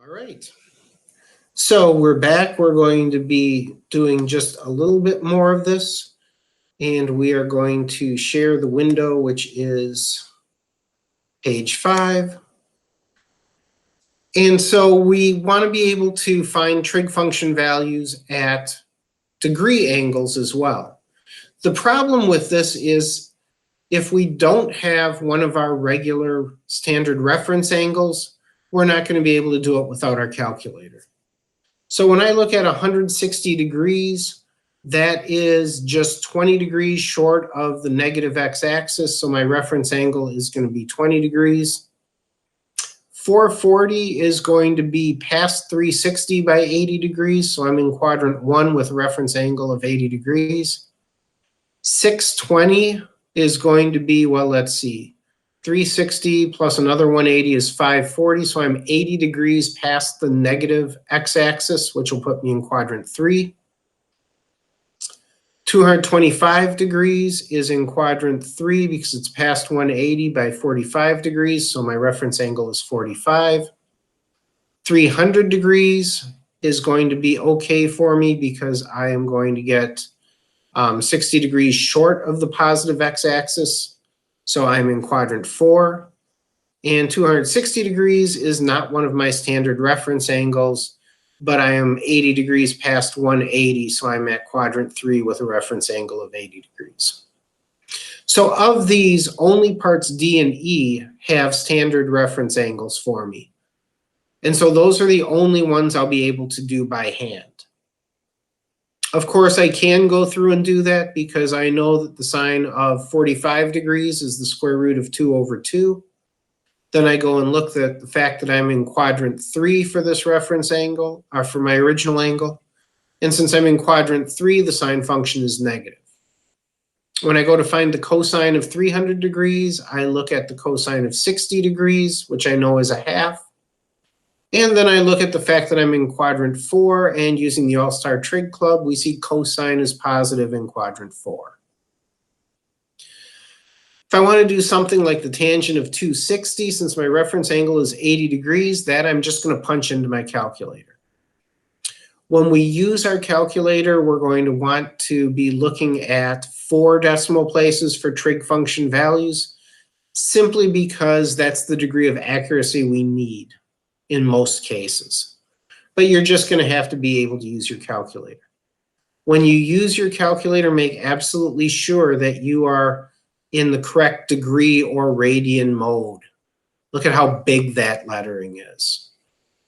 All right. So we're back. We're going to be doing just a little bit more of this. And we are going to share the window, which is page 5. And so we want to be able to find trig function values at degree angles as well. The problem with this is if we don't have one of our regular standard reference angles, we're not going to be able to do it without our calculator. So when I look at 160 degrees, that is just 20 degrees short of the negative x-axis. So my reference angle is going to be 20 degrees. 440 is going to be past 360 by 80 degrees. So I'm in quadrant 1 with a reference angle of 80 degrees. 620 is going to be, well, let's see, 360 plus another 180 is 540. So I'm 80 degrees past the negative x-axis, which will put me in quadrant 3. 225 degrees is in quadrant 3 because it's past 180 by 45 degrees. So my reference angle is 45. 300 degrees is going to be okay for me because I am going to get 60 degrees short of the positive x-axis. So I'm in quadrant 4. And 260 degrees is not one of my standard reference angles, but I am 80 degrees past 180. So I'm at quadrant 3 with a reference angle of 80 degrees. So of these, only parts D and E have standard reference angles for me. And so those are the only ones I'll be able to do by hand. Of course, I can go through and do that because I know that the sine of 45 degrees is the square root of 2 over 2. Then I go and look at the fact that I'm in quadrant 3 for this reference angle, or for my original angle. And since I'm in quadrant 3, the sine function is negative. When I go to find the cosine of 300 degrees, I look at the cosine of 60 degrees, which I know is a half. And then I look at the fact that I'm in quadrant 4, and using the All-Star Trig Club, we see cosine is positive in quadrant 4. If I want to do something like the tangent of 260, since my reference angle is 80 degrees, that I'm just going to punch into my calculator. When we use our calculator, we're going to want to be looking at 4 decimal places for trig function values, simply because that's the degree of accuracy we need in most cases. But you're just going to have to be able to use your calculator. When you use your calculator, make absolutely sure that you are in the correct degree or radian mode. Look at how big that lettering is.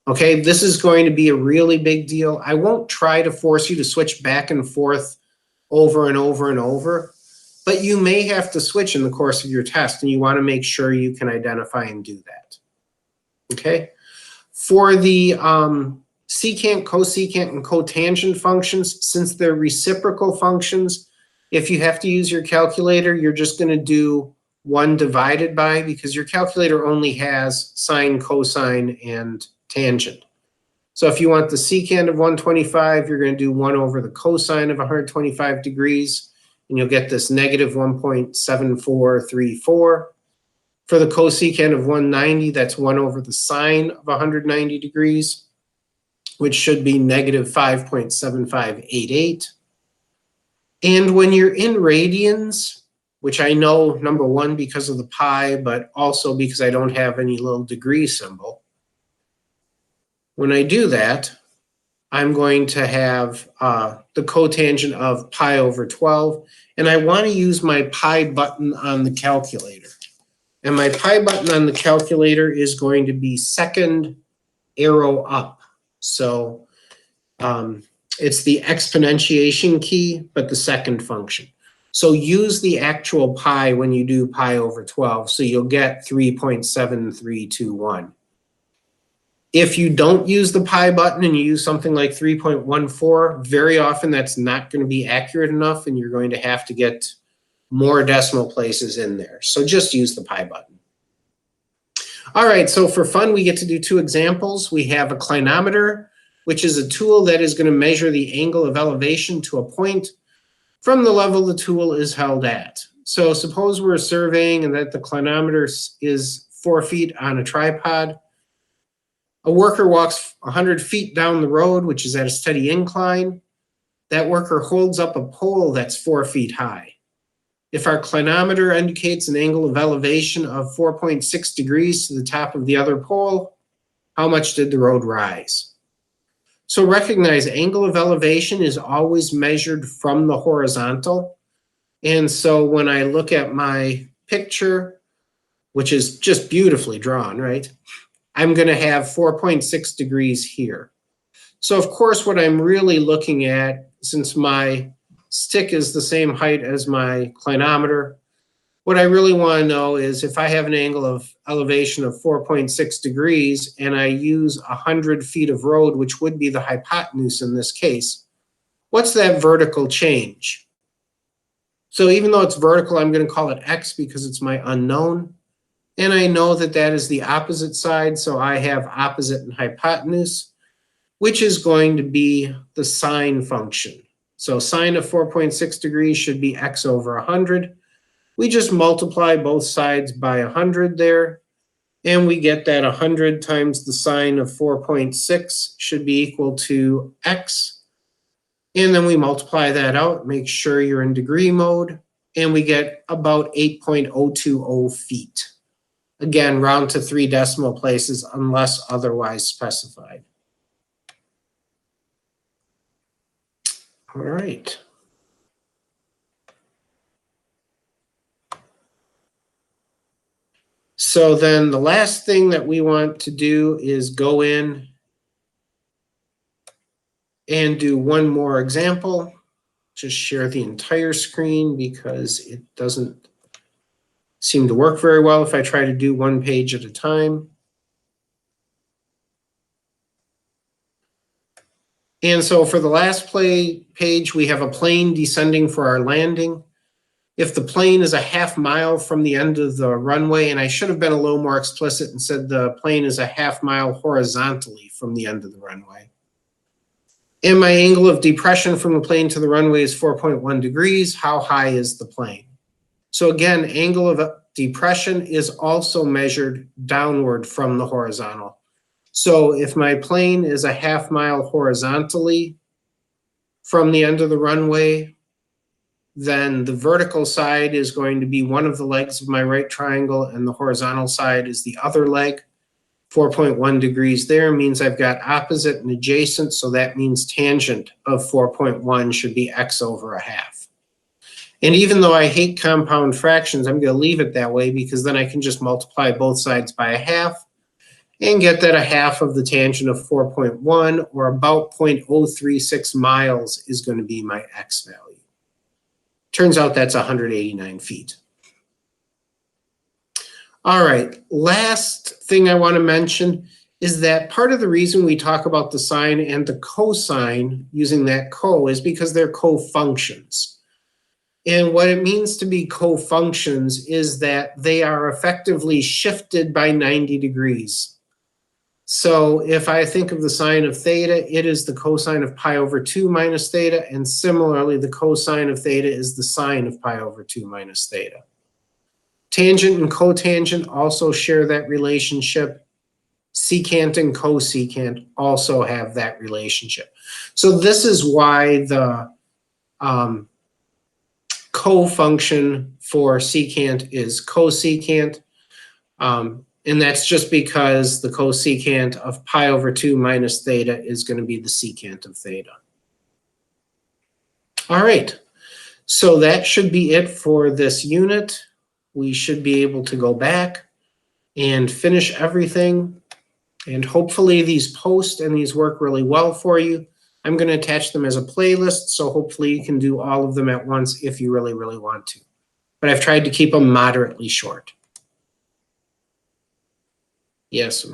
Okay, this is going to be a really big deal. I won't try to force you to switch back and forth over and over and over, but you may have to switch in the course of your test, and you want to make sure you can identify and do that. Okay? For the secant, cosecant, and cotangent functions, since they're reciprocal functions, if you have to use your calculator, you're just going to do 1 divided by, because your calculator only has sine, cosine, and tangent. So if you want the secant of 125, you're going to do 1 over the cosine of 125 degrees, and you'll get this negative 1.7434. For the cosecant of 190, that's 1 over the sine of 190 degrees, which should be negative 5.7588. And when you're in radians, which I know, number 1, because of the pi, but also because I don't have any little degree symbol, when I do that, I'm going to have the cotangent of pi over 12, and I want to use my pi button on the calculator. And my pi button on the calculator is going to be second arrow up. So it's the exponentiation key, but the second function. So use the actual pi when you do pi over 12, so you'll get 3.7321. If you don't use the pi button and you use something like 3.14, very often that's not going to be accurate enough, and you're going to have to get more decimal places in there. So just use the pi button. All right, so for fun, we get to do 2 examples. We have a clinometer, which is a tool that is going to measure the angle of elevation to a point from the level the tool is held at. So suppose we're surveying and that the clinometer is 4 feet on a tripod. A worker walks 100 feet down the road, which is at a steady incline. That worker holds up a pole that's 4 feet high. If our clinometer indicates an angle of elevation of 4.6 degrees to the top of the other pole, how much did the road rise? So recognize angle of elevation is always measured from the horizontal. And so when I look at my picture, which is just beautifully drawn, right? I'm going to have 4.6 degrees here. So of course, what I'm really looking at, since my stick is the same height as my clinometer, what I really want to know is if I have an angle of elevation of 4.6 degrees and I use 100 feet of road, which would be the hypotenuse in this case, what's that vertical change? So even though it's vertical, I'm going to call it x because it's my unknown. And I know that that is the opposite side, so I have opposite and hypotenuse, which is going to be the sine function. So sine of 4.6 degrees should be x over 100. We just multiply both sides by 100 there, and we get that 100 times the sine of 4.6 should be equal to x. And then we multiply that out, make sure you're in degree mode, and we get about 8.020 feet. Again, round to 3 decimal places unless otherwise specified. All right. So then the last thing that we want to do is go in and do one more example. Just share the entire screen because it doesn't seem to work very well if I try to do one page at a time. And so for the last page, we have a plane descending for our landing. If the plane is a half mile from the end of the runway, and I should have been a little more explicit and said the plane is a half mile horizontally from the end of the runway. And my angle of depression from the plane to the runway is 4.1 degrees. How high is the plane? So again, angle of depression is also measured downward from the horizontal. So if my plane is a half mile horizontally from the end of the runway, then the vertical side is going to be one of the legs of my right triangle and the horizontal side is the other leg. 4.1 degrees there means I've got opposite and adjacent, so that means tangent of 4.1 should be x over a half. And even though I hate compound fractions, I'm going to leave it that way because then I can just multiply both sides by a half and get that a half of the tangent of 4.1, or about 0.036 miles, is going to be my x value. Turns out that's 189 feet. All right, last thing I want to mention is that part of the reason we talk about the sine and the cosine using that co is because they're co-functions. And what it means to be co-functions is that they are effectively shifted by 90 degrees. So if I think of the sine of theta, it is the cosine of pi over 2 minus theta, and similarly, the cosine of theta is the sine of pi over 2 minus theta. Tangent and cotangent also share that relationship. Secant and cosecant also have that relationship. So this is why the co-function for secant is cosecant. And that's just because the cosecant of pi over 2 minus theta is going to be the secant of theta. All right, so that should be it for this unit. We should be able to go back and finish everything. And hopefully these post and these work really well for you. I'm going to attach them as a playlist, so hopefully you can do all of them at once if you really, really want to. But I've tried to keep them moderately short. Yes.